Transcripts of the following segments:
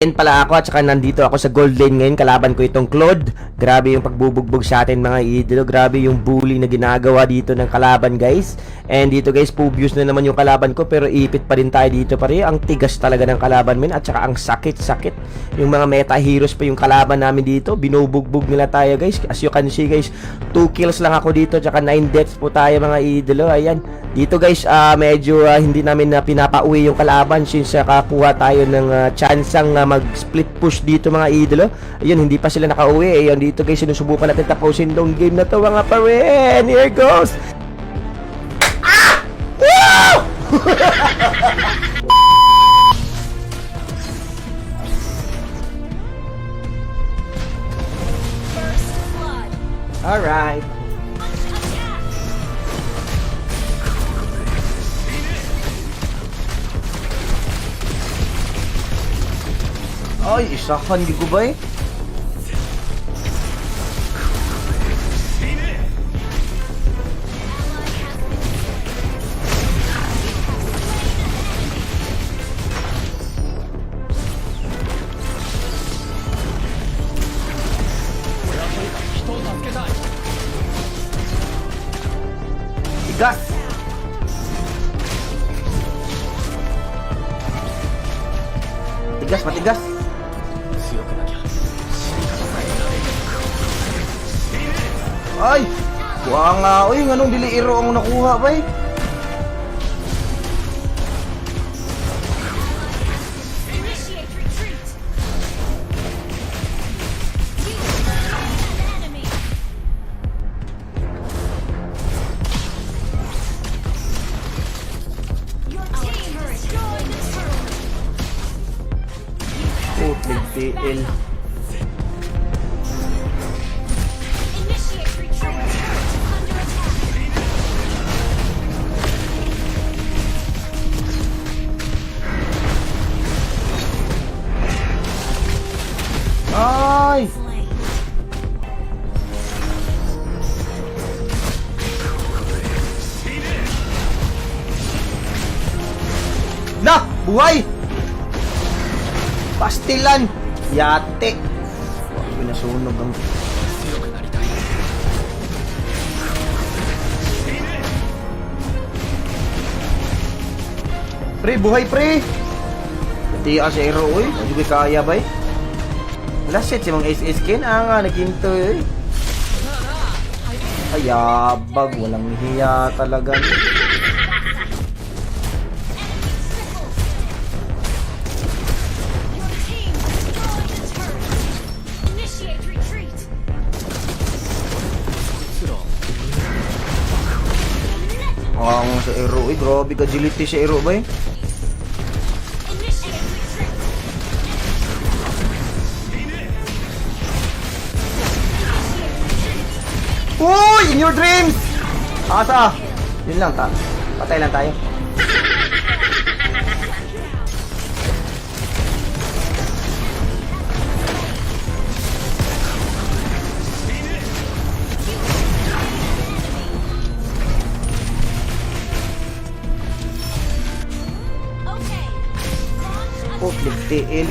Yan pala ako at saka nandito ako sa gold lane ngayon. Kalaban ko itong Claude. Grabe yung pagbubugbog sa atin mga idolo. Grabe yung bully na ginagawa dito ng kalaban guys. And dito guys, Pubius na naman yung kalaban ko. Pero ipit pa rin tayo dito pare. Ang tigas talaga ng kalaban min. At saka ang sakit-sakit. Yung mga meta heroes pa yung kalaban namin dito. Binubugbog nila tayo guys. As you can see guys, 2 kills lang ako dito. At saka 9 deaths po tayo mga idolo. Ayan. Dito guys, medyo hindi namin pinapauwi yung kalaban since kakuha tayo ng chansang mag-split push dito mga idolo. Ayun, hindi pa sila nakauwi. Ayun, dito guys, sinusubukan natin tapusin tong game na to mga paren. Here goes! Ah! Wow! Alright. Ay, isahan di ko ba eh? Tigas! Tigas, matigas! Ay! Kuha nga, uy, nganong dili iro ang nakuha ba eh? Oh, nag-TL. Ay! Na! Buhay! Pastilan! Yate! Huwag pinasunog ang... Pre, buhay pre! Pati sa hero, uy. Hindi ko kaya ba eh? Wala shit, si mga ace skin nga, naginto eh. Ayabag, walang hiya talaga. Ang sa hero eh, grabe ka agility sa hero ba eh? Uy! In your dreams! Asa? Yun lang, patay lang tayo. Oh, nag-TL.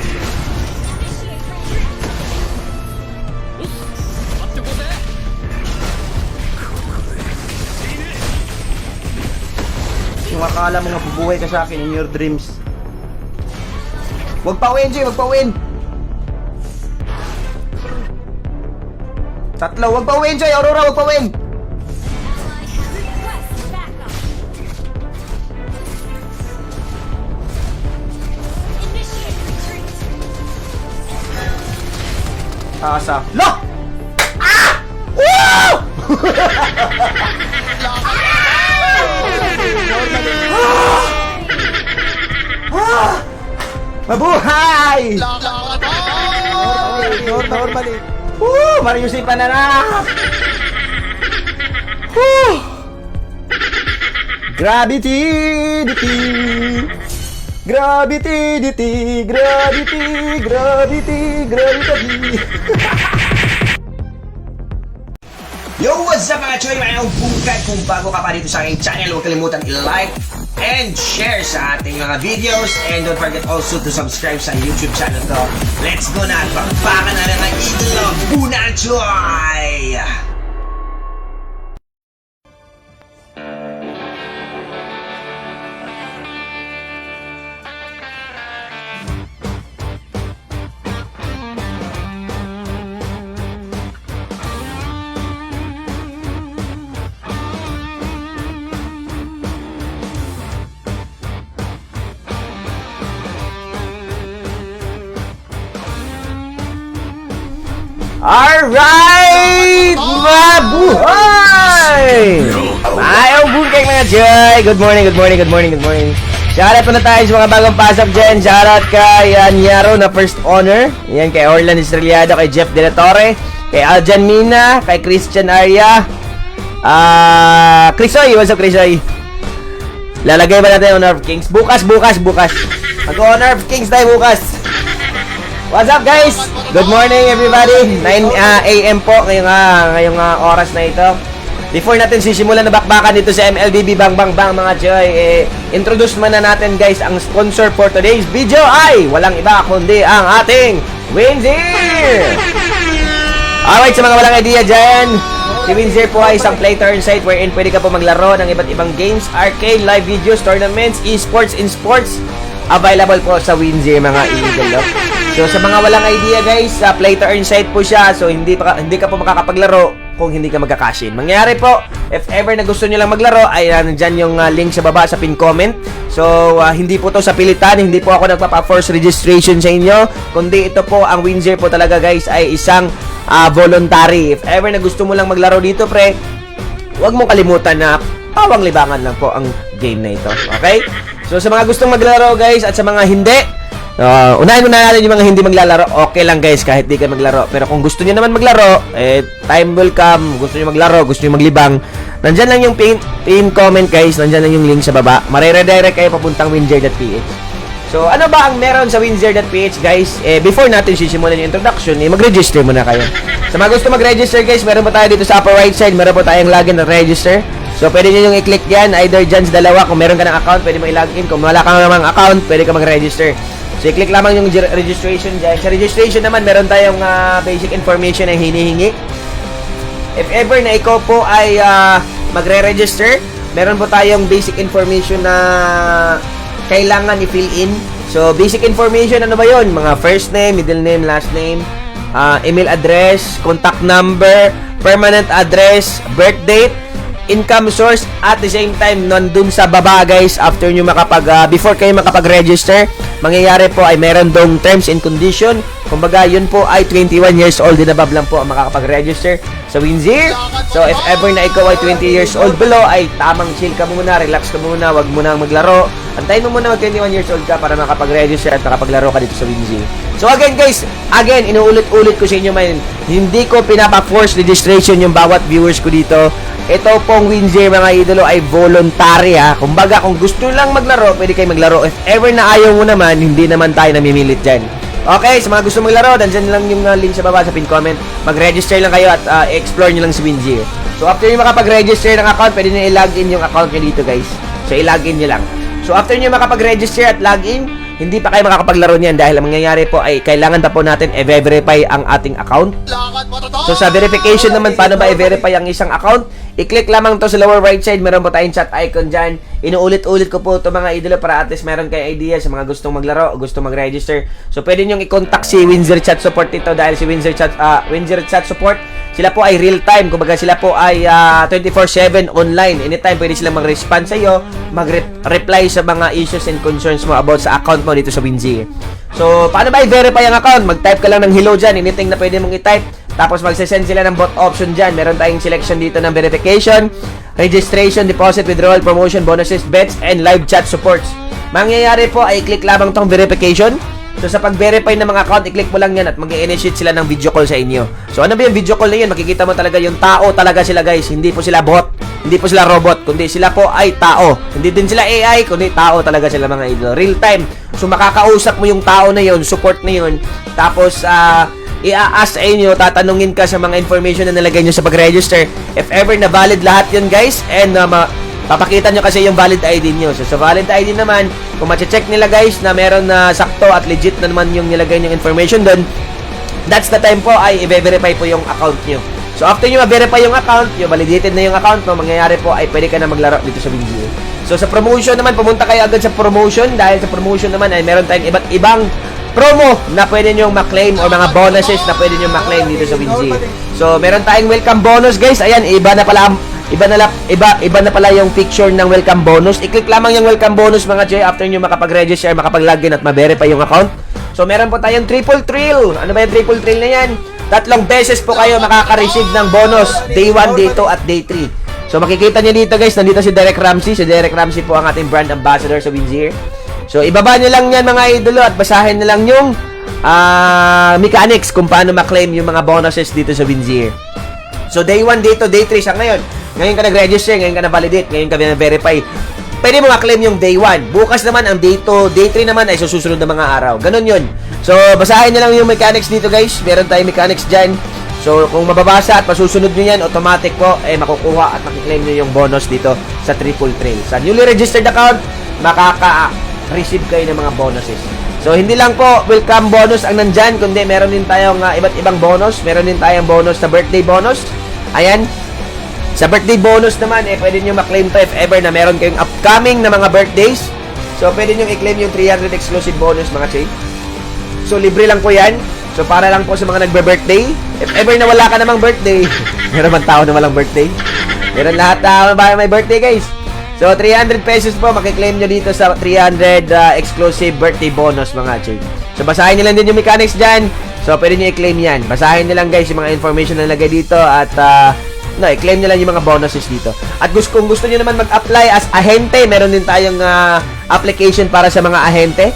Yung akala mo nga bubuhay ka sa akin in your dreams. Wag pa win, Jay, wag pa win. Tatlo, wag pa win, Jay, Aurora, wag pa win. Asa. Lo! Ah! Woo! Mabuhay! Normally. Mariusin pa na na! Gravity! Gravity! Yo, what's up mga choy? Mayroong bungkad. Kung bago ka pa dito sa aking channel, huwag kalimutan i-like, and share sa ating mga videos. And don't forget also to subscribe sa YouTube channel to. Let's go na! Bakbakan na ng idolo, Bunal Joy! Alright! Mabuhay! Mayong bugay mga Joy! Good morning, good morning, good morning, good morning. Shoutout po na tayo sa mga bagong pasok dyan. Shoutout kay Nyaro na first honor. Yan kay Orlan Estrellado, kay Jeff De La Torre, kay Aljan Mina, kay Christian Arya, Crisoy, what's up Crisoy? Lalagay ba natin yung Honor of Kings? Bukas. Mag-Honor of Kings tayo bukas. What's up guys? Good morning everybody. 9 AM po ngayong oras na ito. Before natin sisimulan na bakbakan dito sa MLBB Bang Bang Bang mga Joy, introduce muna natin guys ang sponsor for today's video ay walang iba kundi ang ating Winzir! Alright, sa mga walang idea dyan, si Winzir po ay isang play to earn site wherein pwede ka po maglaro ng iba't ibang games, arcade, live videos, tournaments, esports, in sports. Available po sa Winzir mga idol. So sa mga walang idea guys, play to earn site po siya. So hindi ka po makakapaglaro kung hindi ka magka-cash in. Mangyari po, if ever na gusto niyo lang maglaro, ay nandiyan yung link sa baba sa pin comment. So hindi po to sa pilitan, hindi po ako nagpapa-force registration sa inyo, kundi ito po ang Winzir po talaga guys ay isang voluntary. If ever na gusto mo lang maglaro dito pre, huwag mong kalimutan na pawang libangan lang po ang game na ito. Okay? So sa mga gustong maglaro guys at sa mga hindi, unahin muna natin yung mga hindi maglalaro. Okay lang guys kahit di kayo maglaro. Pero kung gusto niyo naman maglaro, time will come. Gusto niyo maglaro, gusto niyo maglibang, nandyan lang yung pin comment guys. Nandyan lang yung link sa baba. Mare-redirect kayo papuntang winzir.ph. So ano ba ang meron sa winzir.ph guys? Before natin sisimulan yung introduction, mag-register muna kayo. Sa mga gusto mag-register guys, meron po tayo dito sa upper right side. Meron po tayong login na register. So, pwede nyo yung i-click yan. Either dyan sa dalawa. Kung meron ka ng account, pwede mo i-login. Kung wala ka namang account, pwede ka mag-register. So, i-click lamang yung registration dyan. Sa registration naman, meron tayong basic information na hinihingi. If ever na ikaw po ay magre-register, meron po tayong basic information na kailangan i-fill in. So, basic information, ano ba yun? Mga first name, middle name, last name, email address, contact number, permanent address, birth date, income source, at the same time nandun sa baba guys, after nyo before kayo makapag-register, mangyayari po ay meron dong terms and condition. Kumbaga yun po ay 21 years old din above lang po ang makakapag-register sa Winzir. So if ever na ikaw ay 20 years old below, ay tamang chill ka muna, relax ka muna, wag mo nang maglaro. Antayin mo muna mag 21 years old ka para makapag-register at makapaglaro ka dito sa Winzir. So again guys, inuulit-ulit ko sa inyo man, hindi ko pinapa-force registration yung bawat viewers ko dito. Ito pong Winzir mga idolo ay voluntary ha. Kumbaga kung gusto lang maglaro, pwede kayo maglaro. If ever na ayaw mo naman, hindi naman tayo namimilit dyan. Okay, sa mga gusto maglaro, dandyan lang yung link sa baba sa pin comment. Mag-register lang kayo at explore nyo lang si Winzir. So after nyo makapag-register ng account, pwede nyo i-login yung account nyo dito guys. So i-login nyo lang. So after nyo makapag-register at login, hindi pa kayo makakapaglaro niyan dahil ang mangyayari po ay kailangan pa po natin i-verify ang ating account. So sa verification naman, paano ba i-verify ang isang account? I-click lamang to sa lower right side, meron po tayong chat icon dyan. Inuulit-ulit ko po ito mga idolo para at least meron kayong idea sa mga gustong maglaro o gustong mag-register. So pwede nyo i-contact si Winzir Chat Support dito dahil si Winzir Chat Support, sila po ay real time. Kumbaga sila po ay 24/7 online. Anytime pwede silang mag-respond sa iyo, mag-reply sa mga issues and concerns mo about sa account mo dito sa Winzir. So, paano ba i-verify ang account? Mag-type ka lang ng hello dyan, anything na pwede mong i-type. Tapos mag-send sila ng bot option dyan. Meron tayong selection dito ng verification, registration, deposit, withdrawal, promotion, bonuses, bets, and live chat supports. Mangyayari po ay click lamang tong verification. So sa pag-verify ng mga account, i-click mo lang yan at mag-i-initiate sila ng video call sa inyo. So ano ba yung video call na yun? Makikita mo talaga yung tao talaga sila guys. Hindi po sila bot, hindi po sila robot, kundi sila po ay tao. Hindi din sila AI, kundi tao talaga sila mga idol. Real time. So makakausap mo yung tao na yun, support na yun. Tapos i-ask sa inyo, tatanungin ka sa mga information na nilagay nyo sa pag-register. If ever na valid lahat yun guys, and papakita nyo kasi yung valid ID nyo. So, sa valid ID naman, kung check nila guys na meron na sakto at legit na naman yung nilagay yung information doon, that's the time po ay i-verify po yung account nyo. So, after nyo ma-verify yung account, yung validated na yung account mo, mangyayari po ay pwede ka na maglaro dito sa WinZero. So, sa promotion naman, pumunta kayo agad sa promotion dahil sa promotion naman ay meron tayong iba't ibang promo na pwede nyo ma-claim or mga bonuses na pwede nyo ma-claim dito sa WinZero. So, meron tayong welcome bonus guys. Ayan, iba na pala yung picture ng welcome bonus. I-click lamang yung welcome bonus mga Jay after nyo makapag-register, makapag-login at ma-verify yung account. So, meron po tayong triple thrill. Ano ba yung triple thrill na yan? 3 beses po kayo makaka-receive ng bonus. Day 1, Day 2, at Day 3. So, makikita nyo dito guys, nandito si Derek Ramsey. Si Derek Ramsey po ang ating brand ambassador sa WinZero. So, ibaba nyo lang yan mga idolo at basahin nyo lang yung mechanics kung paano ma-claim yung mga bonuses dito sa WinZero. So, Day 1, Day 2, Day 3 siya ngayon. Ngayon ka nag-register, ngayon ka na-validate, ngayon ka na-verify. Pwede mo ma-claim yung Day 1. Bukas naman ang Day 2, Day 3 naman ay susunod na mga araw. Ganun yun. So, basahin nyo lang yung mechanics dito guys. Meron tayong mechanics dyan. So, kung mababasa at masusunod nyo yan, automatic po, makukuha at makiklaim nyo yung bonus dito sa Triple Trail. Sa newly registered account, makaka-receive kayo ng mga bonuses. So, hindi lang po welcome bonus ang nandyan, kundi meron din tayong iba't ibang bonus. Meron din tayong bonus na birthday bonus. Ayan. Sa birthday bonus naman, pwede nyo maklaim to if ever na meron kayong upcoming na mga birthdays. So, pwede nyo i-claim yung 300 exclusive bonus mga chay. So, libre lang po yan. So, para lang po sa mga nagbe-birthday. If ever na wala ka namang birthday, meron man tao na walang birthday. Meron lahat na may birthday, guys. So, 300 pesos po, makiklaim nyo dito sa 300 exclusive birthday bonus, mga chay. So, basahin nyo lang din yung mechanics dyan. So, pwede nyo i-claim yan. Basahin nyo lang, guys, yung mga information na nalagay dito at i-claim nyo lang yung mga bonuses dito. At kung gusto nyo naman mag-apply as ahente, meron din tayong application para sa mga ahente.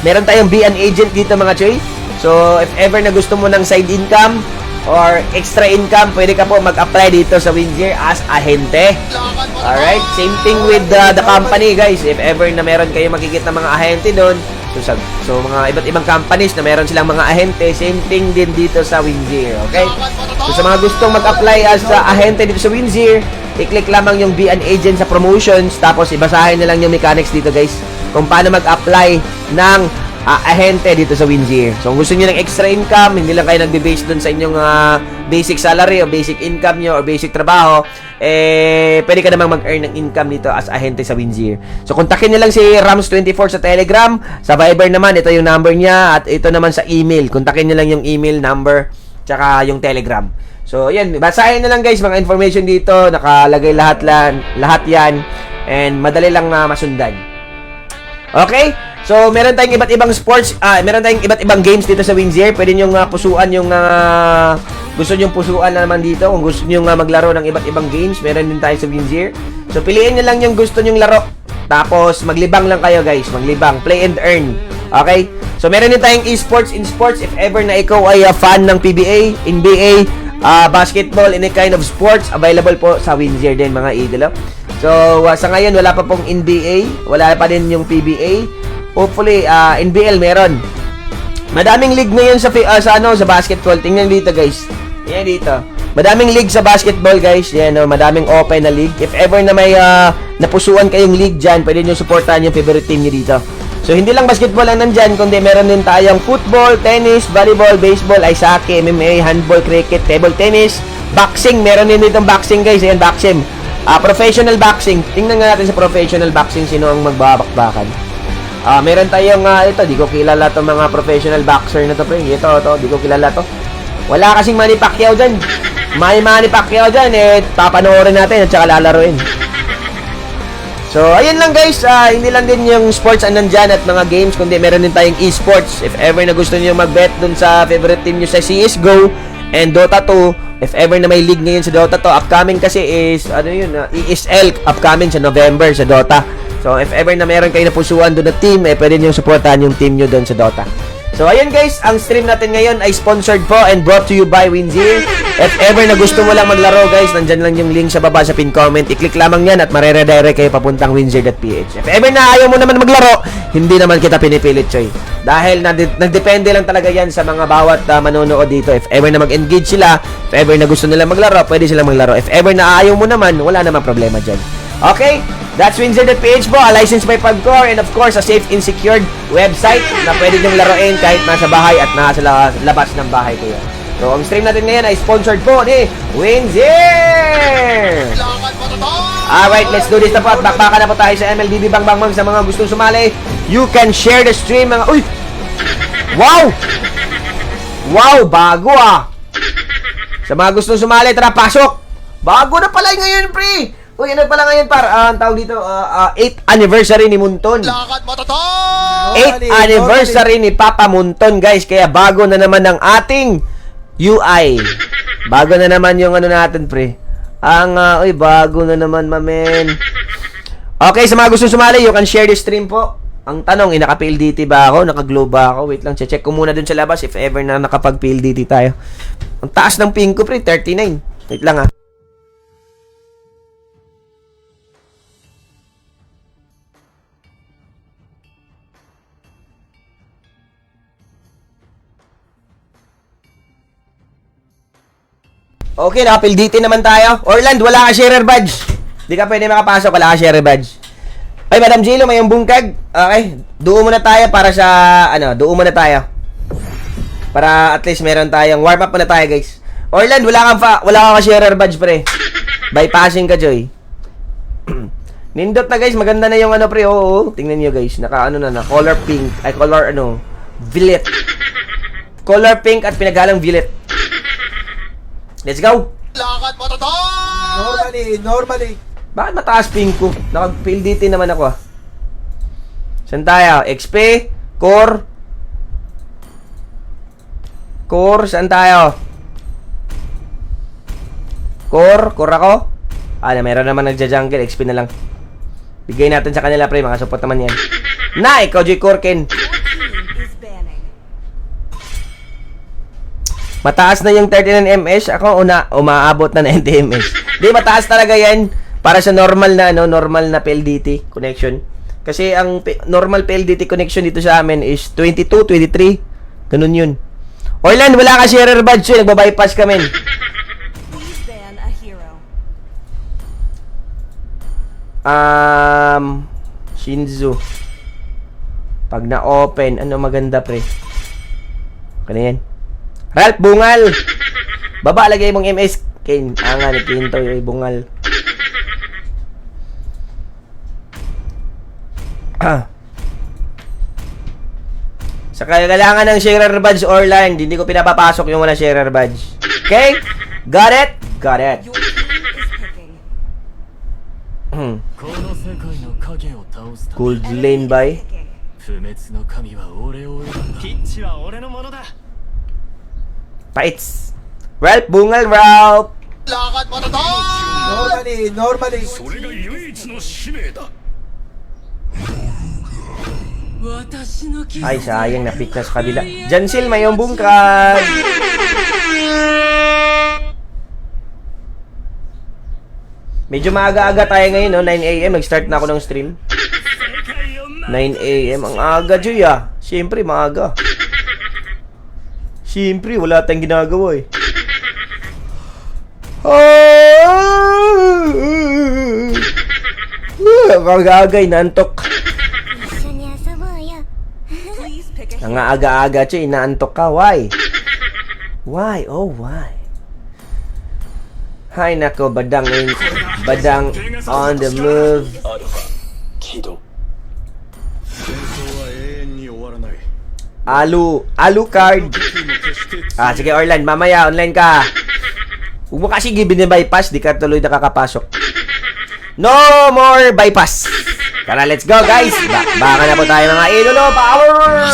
Meron tayong BN agent dito mga Choy. So, if ever na gusto mo ng side income or extra income, pwede ka po mag-apply dito sa WinZero as ahente. Alright? Same thing with the company, guys. If ever na meron kayo makikita mga ahente doon, so mga iba't ibang companies na meron silang mga ahente, same thing din dito sa WinZero. Okay? So, sa mga gustong mag-apply as ahente dito sa WinZero, i-click lamang yung BN agent sa promotions, tapos ibasahin na lang yung mechanics dito, guys, kung paano mag-apply ng ahente dito sa WinZero. So, kung gusto niyo ng extra income, hindi lang kayo nagbe-base doon sa inyong basic salary o basic income nyo or basic trabaho, pwede ka namang mag-earn ng income dito as ahente sa WinZero. So, kontakin niyo lang si Rams24 sa Telegram. Sa Viber naman, ito yung number niya at ito naman sa email. Kontakin niyo lang yung email, number, tsaka yung Telegram. So, yan. Basahin na lang guys mga information dito. Nakalagay lahat yan. And madali lang masundan. Okay? So, meron tayong iba't ibang sports, meron tayong iba't ibang games dito sa WinZero. Pwede nyo pusuan yung gusto nyo pusuan naman dito. Kung gusto nyo maglaro ng iba't ibang games, meron din tayo sa WinZero. So, piliin nyo lang yung gusto nyong laro. Tapos, maglibang lang kayo guys. Maglibang. Play and earn. Okay? So, meron din tayong esports in sports. If ever na ikaw ay fan ng PBA, NBA, basketball, any kind of sports, available po sa WinZero din mga idolo. So, sa ngayon, wala pa pong NBA. Wala pa din yung PBA. Hopefully, NBL meron. Madaming league ngayon sa basketball. Tingnan dito, guys. Yan dito. Madaming league sa basketball, guys. Yan, madaming open na league. If ever na may napusuan kayong league dyan, pwede nyo supportahan yung favorite team nyo dito. So, hindi lang basketball lang nandyan, kundi meron din tayong football, tennis, volleyball, baseball, ice hockey, MMA, handball, cricket, table tennis, boxing. Meron din ditong boxing, guys. Ayan, boxing. Professional boxing. Tingnan nga natin sa professional boxing sino ang magbabakbakan. Meron tayong ito, di ko kilala to mga professional boxer na to, pre. Ito, di ko kilala to. Wala kasing Manny Pacquiao dyan. May Manny Pacquiao dyan, papanoorin natin at saka lalaruin. So, ayun lang guys, hindi lang din yung sports ang nandyan at mga games, kundi meron din tayong esports. If ever na gusto niyo mag-bet dun sa favorite team nyo sa CSGO and Dota 2, if ever na may league ngayon sa Dota 2, upcoming kasi is, ESL, upcoming sa November sa Dota. So, if ever na meron kayo napusuan doon na team, pwede nyo supportahan yung team nyo doon sa Dota. So, ayun guys, ang stream natin ngayon ay sponsored po and brought to you by WinZero. If ever na gusto mo lang maglaro guys, nandyan lang yung link sa baba sa pin comment. I-click lamang yan at mareredirect kayo papuntang winzero.ph. If ever na ayaw mo naman maglaro, hindi naman kita pinipilit, Choy. Dahil nagdepende lang talaga yan sa mga bawat manonood dito. If ever na mag-engage sila, if ever na gusto nila maglaro, pwede sila maglaro. If ever na ayaw mo naman, wala namang problema dyan. Okay? That's Windsor.ph po, a licensed by Pagcor, and of course, a safe and secured website na pwede niyong laruin kahit nasa bahay at nasa labas ng bahay kayo. So, ang stream natin ngayon ay sponsored po ni Windsor! Alright, let's do this na po at bakbaka na po tayo sa MLBB Bang Bang Bang sa mga gustong sumali. You can share the stream mga... Uy! Wow! Wow, bago ah! Sa mga gustong sumali, tara, pasok! Bago na pala ngayon, pre! Uy, ano pala ngayon, par? Ang tawag dito, 8th anniversary ni Munton. 8th anniversary ni Papa Munton, guys. Kaya bago na naman ang ating UI. Bago na naman yung ano natin, pre. Uy, bago na naman, mamen. Okay, sa mga gustong sumali, you can share the stream po. Ang tanong, naka-PLDT ba ako? Naka-glow ba ako? Wait lang, check ko muna dun sa labas if ever na nakapag-PLDT tayo. Ang taas ng ping ko, pre, 39. Wait lang, Okay, naka-PLDT naman tayo. Orland, wala ka sharer badge. Di ka pwede makapasok, wala ka sharer badge. Ay, Madam Jilo, may yung bungkag. Okay, doon muna tayo para sa, doon muna tayo. Para at least meron tayong warm up muna tayo, guys. Orland, wala ka sharer badge, pre. Bypassing ka, Joy. Nindot na, guys, maganda na yung pre, oo. Tingnan niyo, guys, color pink, violet. Color pink at pinagalang violet. Let's go! Lakad mo to! Normally. Bakit mataas ping ko? Naka-PLDT naman ako Saan tayo? XP? Core? Core? Saan tayo? Core? Core ako? Meron naman nagja-jungle. XP na lang. Bigay natin sa kanila, pre. Mga support naman yan. Na! Ikaw, J. Corken. Mataas na yung 39 ms. Ako umaabot na 90 ms. Di, mataas talaga yan para sa normal na PLDT connection. Kasi ang normal PLDT connection dito sa amin is 22, 23. Ganun yun. Orland, wala ka sharer badge yun. Nagbabypass kami. Shinzo. Pag na-open, ano maganda, pre? Ano yan? Ralph, bungal! Baba, lagay mong MS. Kane, ni Kinto, yung bungal. Sa kailangan ng sharer badge Orland, hindi ko pinapapasok yung wala sharer badge. Okay? Got it? Got it. Gold lane by Paits. Ralph, bungal, Ralph. Lakad mo to! Normally. Ay, sayang, na-pick na sa kabila. Jansil, may yung bungkag. Medyo maaga-aga tayo ngayon, 9 AM. Nag-start na ako ng stream. 9 AM. Ang aga, Joy, Siyempre, maaga. Siyempre, wala tayong ginagawa, Agagay, naantok. Ang aga-aga, Choy, naantok ka. Why? Why? Oh, why? Hay nako, badang on the move. Alucard. Sige, Orland, mamaya online ka. Huwag mo kasi gibin yung bypass, di ka tuloy nakakapasok. No more bypass. Tara, let's go, guys. Baka na po tayo mga idolo. Power!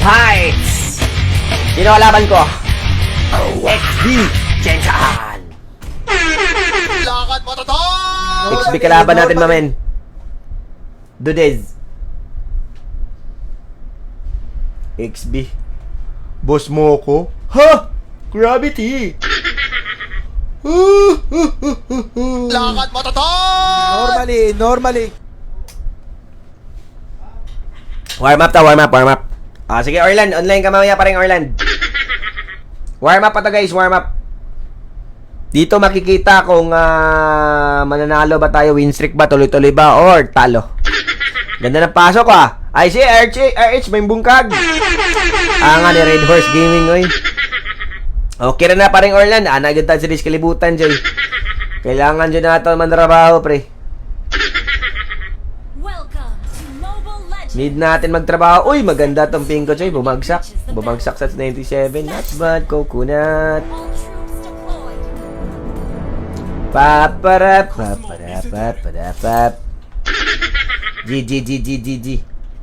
Heights! Sino kalaban ko? XB Jensan! Lakad mo to! XB kalaban natin, mamen. Dudez. XB. Boss mo ako? Ha? Gravity! Lakad mo to! Normally. Warm up. Sige, Orland. Online ka mamaya pa rin, Orland. Warm up pa to, guys. Warm up. Dito makikita kung mananalo ba tayo, win streak ba, tuloy-tuloy ba, or talo. Ganda ng pasok Ay si RH may bungkag. Nga ni Red Horse Gaming oy. Okay na paring Orlan. Agad tayo sa diskalibutan Joy. Kailangan dyan nato mantrabaho pre. Need natin magtrabaho. Uy, maganda tong pinko Joy. Bumagsak sa 97. Not bad, coconut. Paparap. GG.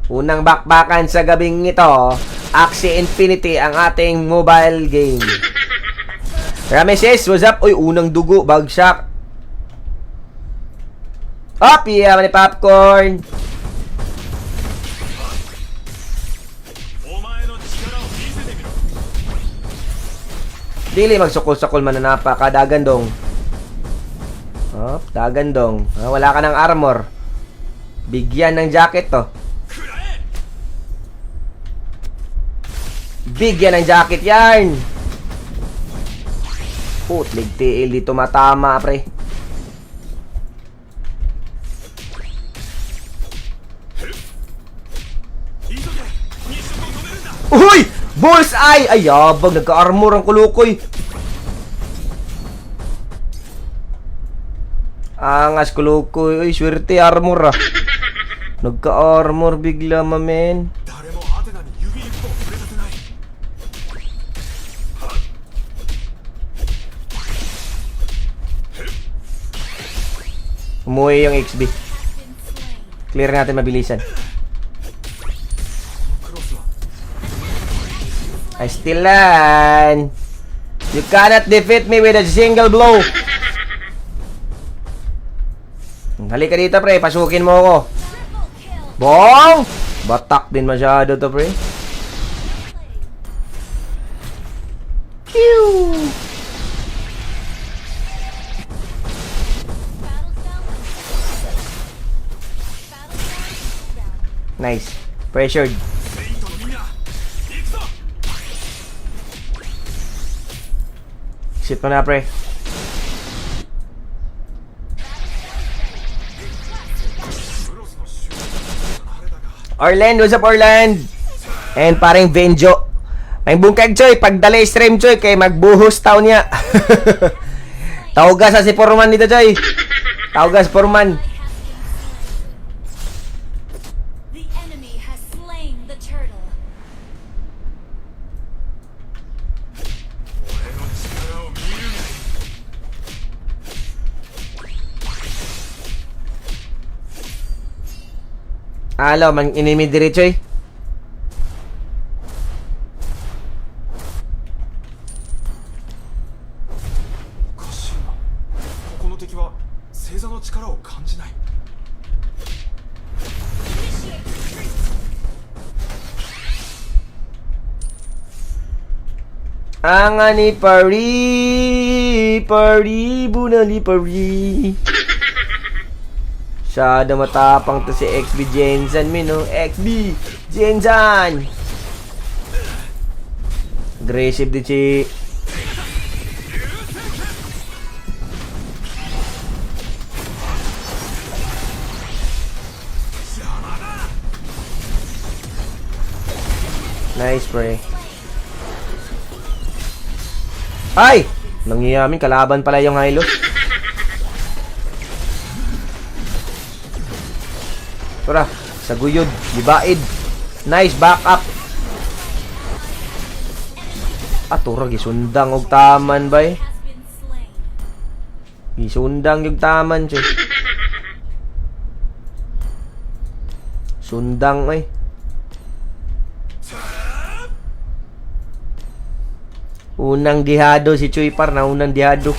Unang bakbakan sa gabing ito, Axie Infinity ang ating mobile game. Rameses, what's up? Uy, unang dugo, bagsak. Yaman ni Popcorn. Dili magsukol-sakol mananapa ka, dagandong. Dagandong. Wala ka ng armor. Bigyan ng jacket to. Bigyan ng jacket yan. Putlig tiil dito matama pre. Uy! Bullseye! Ay, yabang. Nagka-armor ang kulukoy. Angas kulukoy. Uy, swerte armor Nagka-armor bigla mamen. Umuwi yung XB. Clear natin mabilisan. I still land. You cannot defeat me with a single blow. Halika dito pre, pasukin mo ako. Bong! Batak din masyado to pre. Pew! Nice. Pressured. Sit mo na pre. Orland, what's up Orland? And paring Venjo. May bungkag Choy, pagdala stream Choy kay magbuhos taon niya. Taugas sa si Forman dito Choy. Taugas Forman. Alo, man enemy diretso eh. Angani pari bunali pari. Masyado matapang to si XB Jensen no? XB Jensen. Aggressive din si nice pre. Ay! Nangyayamin, kalaban pala yung Hylos. Tara, sa guyod, gibaid. Nice backup. Turag, isundang og taman ba eh. Isundang yung taman siya. Sundang eh. Unang dihado si Chuipar na unang dihado.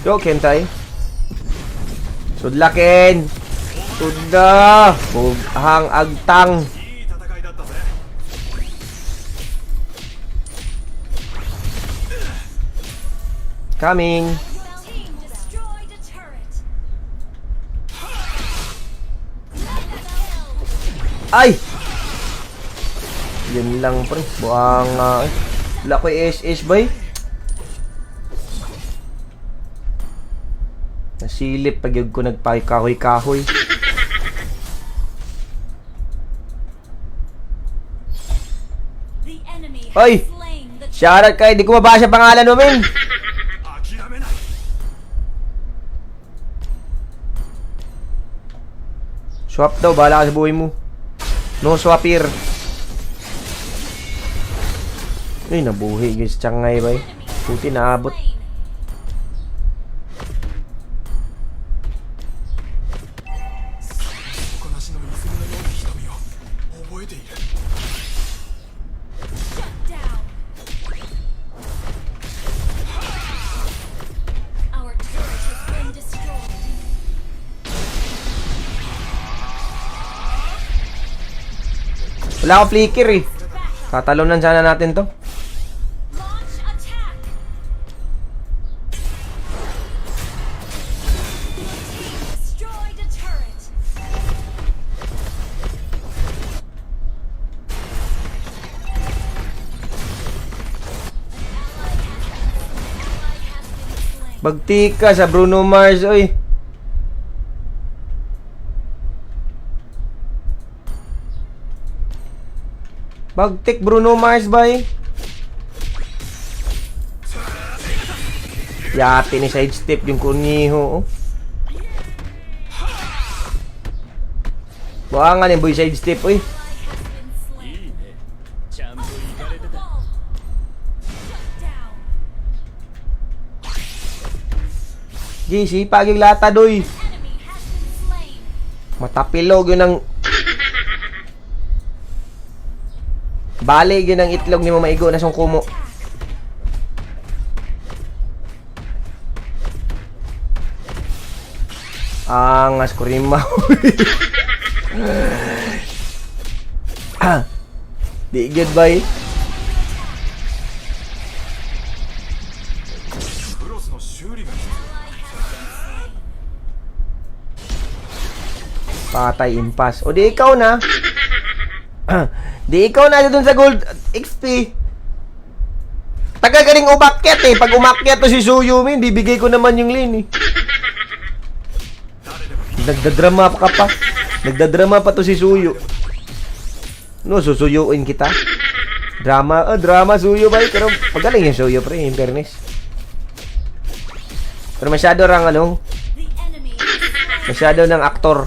Go, Kentay. Sudlakin. Tunda! Bughang agtang! Coming! Team destroyed a turret. Ay! Yun lang pre. Buang wala ko SS ba eh? Nasilip pag yun ko nagpakikahoy-kahoy. The enemy Oy! has slain the Shoutout kay, di ko mabasa pangalan mo, men. Swap daw, bahala ka sa buhay mo. No swap here. Ay, nabuhi guys, tiyangay ba eh. Puti naabot. slain. Shut down. Our turret has been destroyed. Wala akong flicker eh. Tatalunan sana natin to. Launch attack. Destroyed a turret. Ally has been slain. Bagti ka sa Bruno Mars, oy. Bagtik Bruno Mars ba eh? Yati ni side step yung kunyiho. Oh. Buha nga ni boy side step, oy. GC, pagig lata doy. Matapilog yun ang... Bali yun ang itlog ni mo maigo na song kumo. Angas ko rin ma. Di good boy. Patay impas. O di ikaw na. Di ikaw na dun sa gold XP. Tagal ka rin umakyat eh. Pag umakyat to si Suyumin, bibigay ko naman yung lane eh. Nagdadrama pa ka pa. Nagdadrama pa to si Suyo. No, susuyuin kita. Drama, drama Suyo ba? Pero magaling yung Suyo pre, in fairness. Pero masyado rang ano, masyado ng aktor.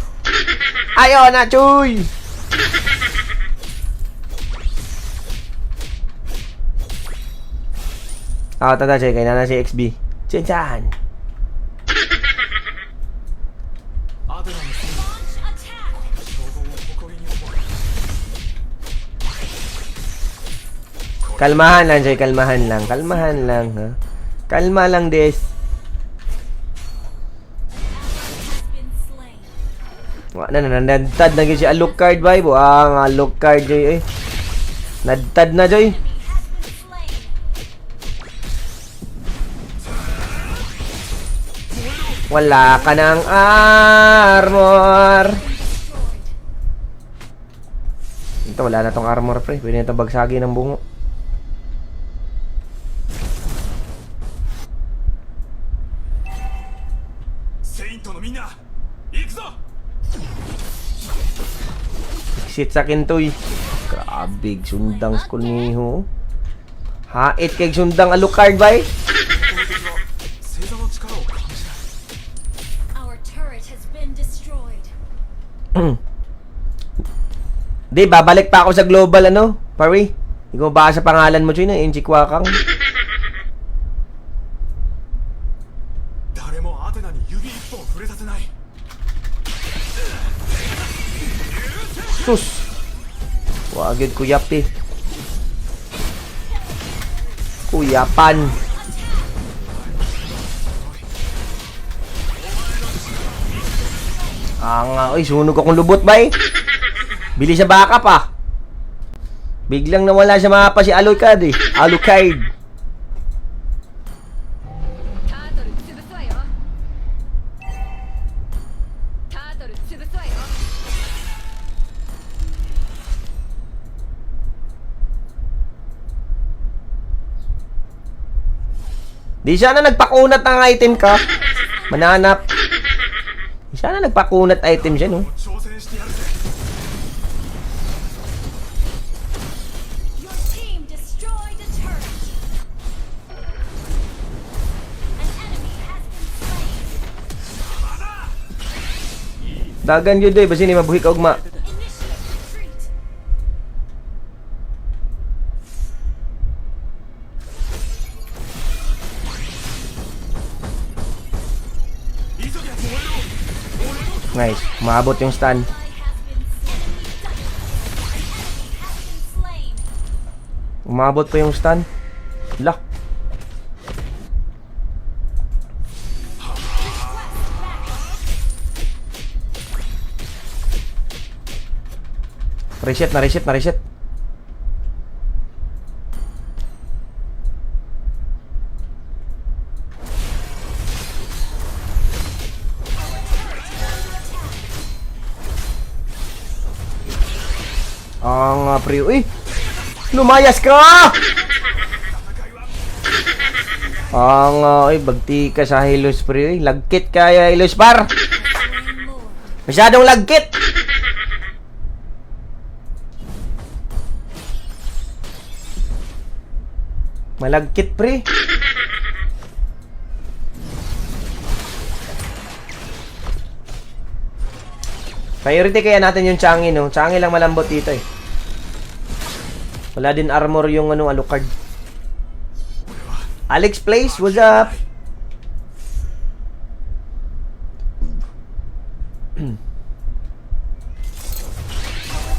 Ayaw na, Chuy! Tata, kaya na si XB. Chan-chan! Kalmahan lang, Jay. Kalmahan lang. Kalmahan lang, ha? Kalma lang, des. Nadtad na si Alucard, bay. Buang Alucard, Joy, eh. Nadtad na, Joy. Wala ka ng armor. Ito, wala na tong armor, pre. Pwede na itong bagsagi ng bungo. Exit sa kintoy. Grabe, sundang school niyo. Hait kay sundang Alucard, bay. Our turret has been destroyed. Di, babalik pa ako sa global, ano? Pari, hindi ko mabasa pangalan mo, Choy, na Inchikwakang. Sus! Wagid kuyap, eh. Kuyapan. Oy, sunog akong lubot ba eh. Bili sa baka pa. Biglang nawala sa mapa si Alucard eh. Alucard. タートル潰すわよ。タートル潰すわよ。 Di sana nagpakunat ng item ka. Mananap. Di sana nagpakunat item siya, no? Your team destroyed a turret. An enemy has been slain. Dagan yun doy. Basta ni mabuhi ka ugma. Initiate retreat. Nice. Maabot yung stun. Ally has been slain. Umabot pa yung stun. Lah. Reset na reset na reset. Pre. Uy! Lumayas ka! Uy, bagti ka sa Hilos, pre. Uy, lagkit kaya Hilos, par. Masyadong lagkit. Malagkit, pre. Priority kaya natin yung Changi, no? Changi lang malambot dito, eh. Wala din armor yung Alucard. Alex Place, what's up? Our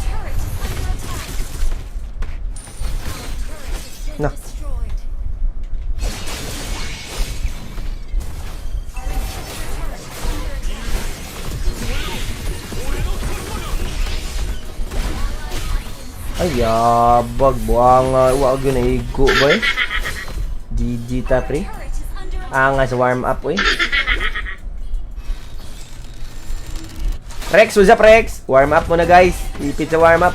turret is under attack. Our turret has been Nah. destroyed. Our turret is under attack. Ay, yabag. Buanga. Wag yun na higo ba eh? GG ta, pre. Turret is under attack. Angas warm up, eh. Rex, what's up, Rex? Warm up muna, guys. Ipit sa warm up.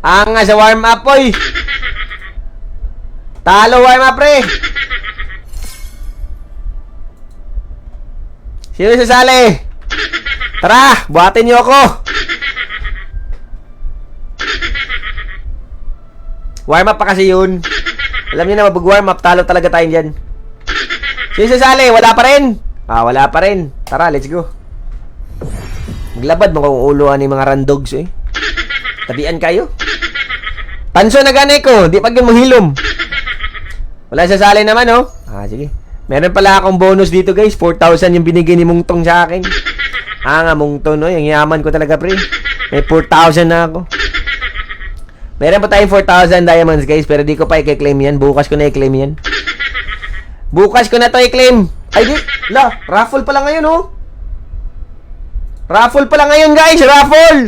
Angas sa warm up, boy. Talo warm up, pre. Sino sasali? Tara, buhatin niyo ako. Warm up pa kasi yun. Alam niyo na, mabag-warm up, talo talaga tayo dyan. Sino sasali? Wala pa rin. Wala pa rin. Tara, let's go. Maglabad mo kung uluan ng mga randogs, eh. Tabian kayo. Panso na ganay ko, di pag yung mahilom. Wala sasali naman, oh. Sige. Meron pala akong bonus dito, guys. 4,000 yung binigay ni Mungtong sa akin. Nga, Mungtong, no? Yung yaman ko talaga, pre. May 4,000 na ako. Meron pa tayong 4,000 diamonds, guys. Pero di ko pa i-claim yan. Bukas ko na i-claim yan. Bukas ko na to i-claim. Ay, di. Raffle pala ngayon, oh. Raffle pala ngayon, guys. Raffle.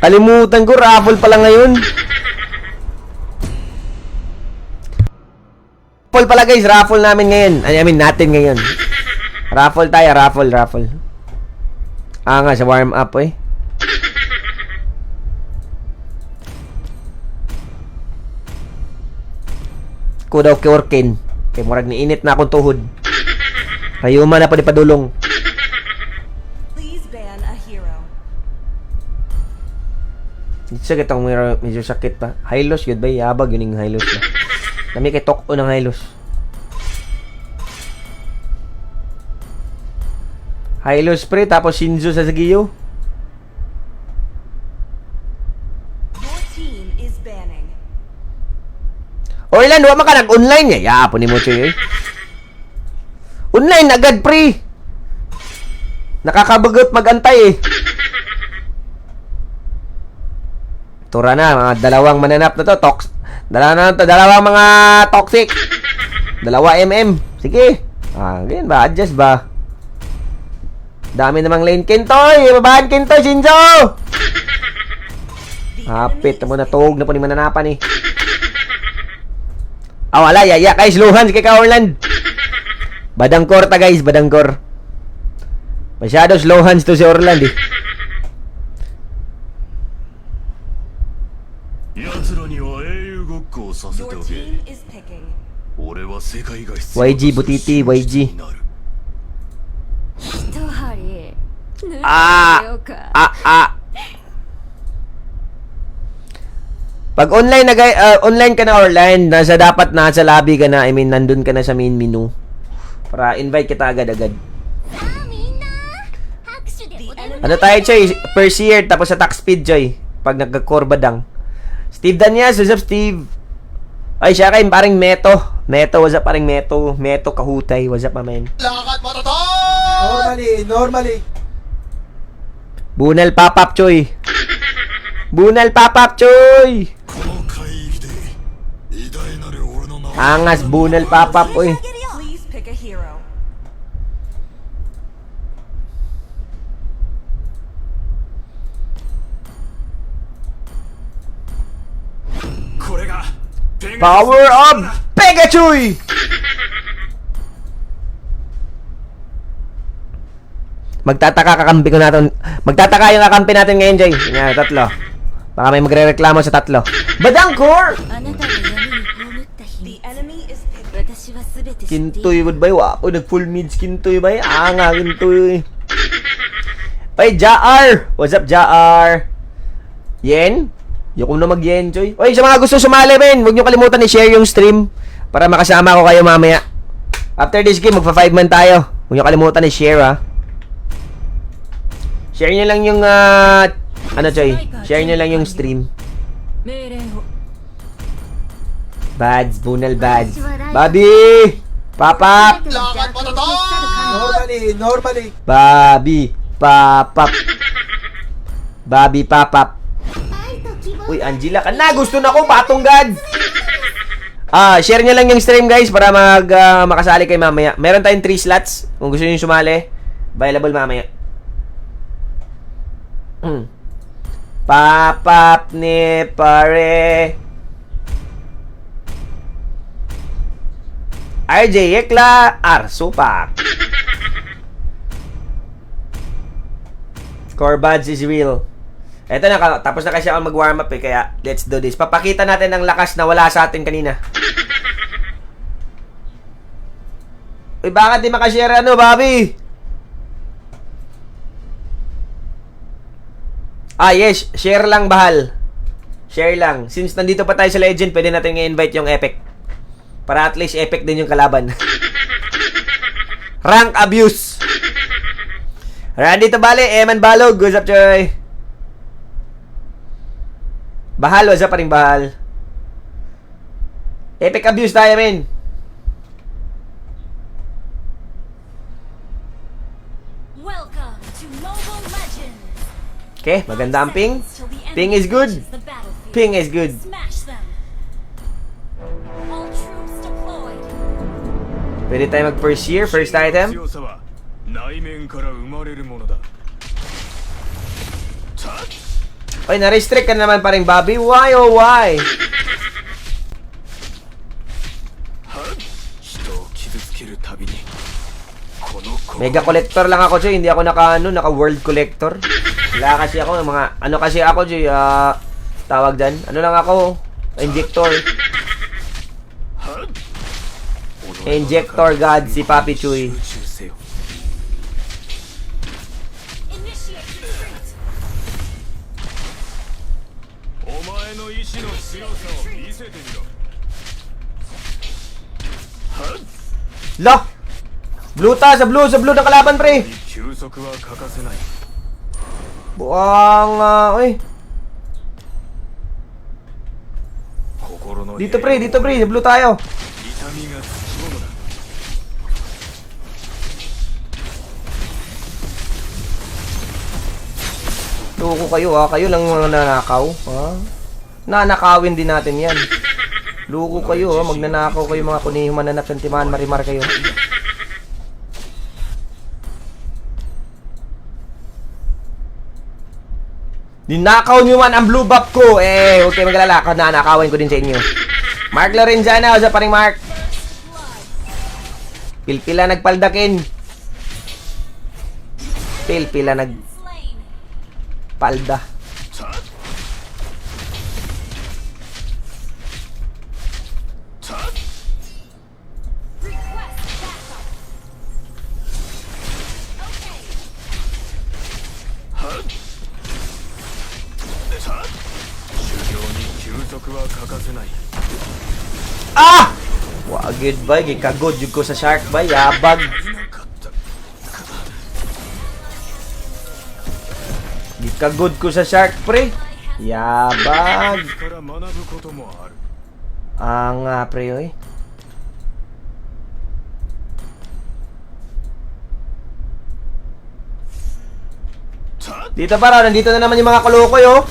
Kalimutan ko, raffle pala ngayon. Raffle pala, guys. Raffle namin ngayon. I mean, natin ngayon. Raffle tayo. Raffle. Nga, sa warm up, eh. Kudaw kiorkin. Kay murag ni init na akong tuhod. Kayuma na pa di padulong. Please ban a hero. Dito sa kitang medyo sakit pa. Hylos, yun ba? Yabag yun yung Hylos ba? Nami kay Toko ng Hylos. Hylos pre, tapos Shinzo sa Sagiyo. Your team is banning. O ilan, huwag maka nag-online niya. Yapo ni Mocho eh. Online agad pre. Nakakabagot magantay eh. Tura na, mga dalawang mananap na to. Dalawang mga toxic. 2 MM. Sige. Ganyan ba? Adjust ba? Dami namang lane. Kintoy! Babahan Kintoy, Shinzo! Hapit na mo na tog na po ni mananapan eh. Wala. Yaya guys. Luhan kay Kaorland. Badangkor ta guys. Badangkor. Masyado slow hands to si Orland eh. 奴らには英雄ごっこをさせて Your おけ team is picking. 俺は世界が必要と YG ブティティ YG になる一針縫ってあようか。 Pag online na online ka na Orland, dapat nasa lobby ka na. I mean, nandun ka na sa main menu. Para invite kita agad-agad. Ano tayo, Choy? First year, tapos sa attack speed, Choy. Pag nagka-corbadang. Steve Danias, what's up, Steve? Ay, siya kayo, parang Meto. Meto, what's up, parang Meto. Meto Kahutay, what's up, man? Lakad mo, Totoy! Normally. Bunal pop-up, Choy. Bunal pop-up, Choy! この海域で偉大なる俺の名を Angas, bunal pop-up, uy. Please pick a hero. これがペガ Power of Pegachoy! Magtataka yung kakampi natin ngayon, Jay. Yan, 3. Baka may magre-reklamo sa 3. Badangkor! あなたが闇に葬った日 The enemy is picking. 私はすべて知っている。 Kintoy, good bay. Wapo, nag-full mids Kintoy bay. Nga, Kintoy. Ay, Jaar! What's up, Jaar? Yen? Yung na mag-yen, Choy. Oy, sa mga gusto sumali, men, huwag nyo kalimutan i-share yung stream para makasama ko kayo mamaya. After this game, magpa-5 man tayo. Huwag nyo kalimutan i-share, ha. Share nyo lang yung, ano, Choy? Share nyo lang yung stream. 命令を。 Bads, bunal bads. Bobby! Pop-up! Lakad mo, Totoy! Normally. Bobby! Pop-up! Bobby, pop-up! Uy, Angela ka na! Gusto na ko! Patong God! Share nyo lang yung stream, guys, para makasali kayo mamaya. Meron tayong 3 slots. Kung gusto nyo sumali, available mamaya. Pop-up ni pare. RJ Yekla Arsupak. Core buds is real. Eto na, tapos na kasi ako mag-warm up eh, kaya let's do this. Papakita natin ang lakas na wala sa atin kanina. Uy, bakit di makashare ano, Bobby? Yes, share lang, bahal. Share lang. Since nandito pa tayo sa Legend, pwede natin i-invite yung Epic. Para at least Epic din yung kalaban. Rank abuse. Randy Tabale, Eman Balog, what's up, Choy? Bahal, what's up pa rin, bahal? Epic abuse tayo, men. Welcome to Mobile Legends. Okay, maganda ang ping. Ping is good. Ping is good. Smash them. All troops deployed. Pwede tayo mag-first year, first item. 強さは内面から生まれるものだタッチ Oy, na-restrict ka naman pa rin, Bobby. Why, oh why? 人を傷つけるたびにこの子 Mega collector lang ako, Joy. Hindi ako naka world collector. Wala kasi ako, mga, ano kasi ako, Joy, tawag dyan. Ano lang ako? Injector. Injector God, si Papi Chuy. 集中せよ Initiate retreat. お前の意志の強さを見せてみろ La! Blue ta! Sa blue ng kalaban, pre! 休息は欠かせない Buang, uy. 心の Dito, pre. Sa blue tayo. 痛みがつきものだ Loko kayo, ha? Kayo lang mga nanakaw, ha? Nanakawin din natin yan. Luko kayo, oh. Magnanakaw kayo mga kuniho mananap ng timahan, marimar kayo. Ninakaw nyo man ang blue buff ko. Eh, huwag kayo magalala. Nanakawin ko din sa inyo. Mark Lorenzana, o sa paring Mark. Pilpila nagpaldakin. Pilpila Slain. nagpalda. Request backup. Okay. 修行に休息は欠かせない Ah! Wagid ba? Gikagod yun ko sa shark ba? Yabag. なかった Gikagod ko sa shark, pre. Yabag. から学ぶこともある Nga, pre, oy. Dito para, nandito na naman yung mga kalokoy, oh.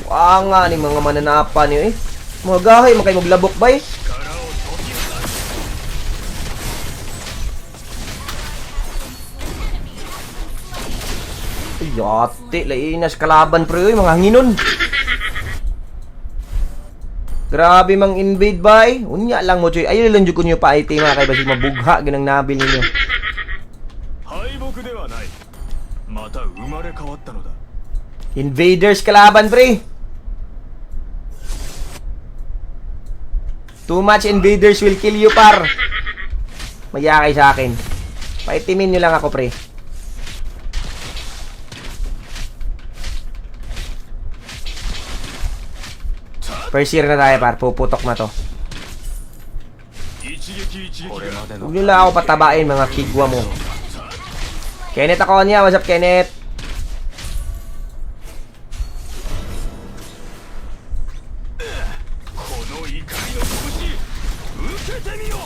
Nga, ni mga mananapa niyo, eh. Mga gahay, makay maglabok ba, eh. 力を解き放つ Yate, lainas kalaban pre, oy, mga hanginon. Grabe mang invade bay. Unya lang mo choy. Ayun lang jud ko niyo pa IT mga kay basig mabugha ginang nabil ninyo. 敗北ではないまた生まれ変わったのだ Invaders kalaban pre. Too much invaders will kill you par. Mayakay sa akin. Paitimin nyo lang ako pre. First year na tayo par. Puputok na to. 一撃一撃が Huwag nyo lang ako patabain mga kigwa mo. Kenneth ako niya. What's up Kenneth? この怒りの拳受けてみよ